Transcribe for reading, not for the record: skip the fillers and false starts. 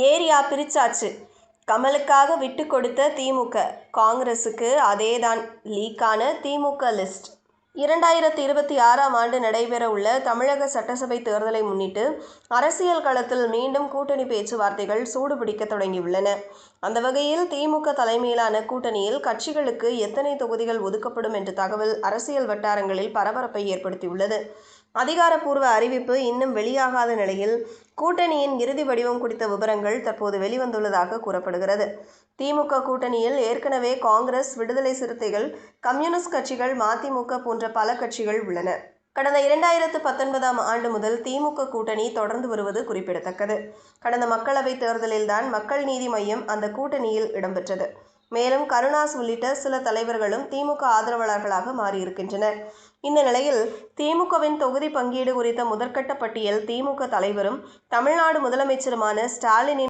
Area பிரிச்சாச்சு. கமலுக்காக விட்டு கொடுத்த திமுக, காங்கிரசுக்கு அதேதான். லீக்கான திமுக லிஸ்ட். 2026ஆம் ஆண்டு நடைபெறவுள்ள தமிழக சட்டசபை தேர்தலை முன்னிட்டு அரசியல் களத்தில் மீண்டும் கூட்டணி பேச்சுவார்த்தைகள் சூடுபிடிக்க தொடங்கியுள்ளன. அந்த வகையில் திமுக தலைமையிலான கூட்டணியில் கட்சிகளுக்கு எத்தனை தொகுதிகள் ஒதுக்கப்படும் என்ற தகவல் அரசியல் வட்டாரங்களில் பரபரப்பை ஏற்படுத்தியுள்ளது. அதிகாரப்பூர்வ அறிவிப்பு இன்னும் வெளியாகாத நிலையில் கூட்டணியின் இறுதி வடிவம் குறித்த விபரங்கள் தற்போது வெளிவந்துள்ளதாக கூறப்படுகிறது. திமுக கூட்டணியில் ஏற்கனவே காங்கிரஸ், விடுதலை சிறுத்தைகள், கம்யூனிஸ்ட் கட்சிகள், மதிமுக போன்ற பல கட்சிகள் உள்ளன. கடந்த 2019ஆம் ஆண்டு முதல் திமுக கூட்டணி தொடர்ந்து வருவது குறிப்பிடத்தக்கது. கடந்த மக்களவைத் தேர்தலில்தான் மக்கள் நீதி மய்யம் அந்த கூட்டணியில் இடம்பெற்றது. மேலும் கருணாஸ் உள்ளிட்ட சில தலைவர்களும் திமுக ஆதரவாளர்களாக மாறியிருக்கின்றனர். இந்த நிலையில் திமுகவின் தொகுதி பங்கீடு குறித்த முதற்கட்ட பட்டியல் திமுக தலைவரும் தமிழ்நாடு முதலமைச்சருமான ஸ்டாலினின்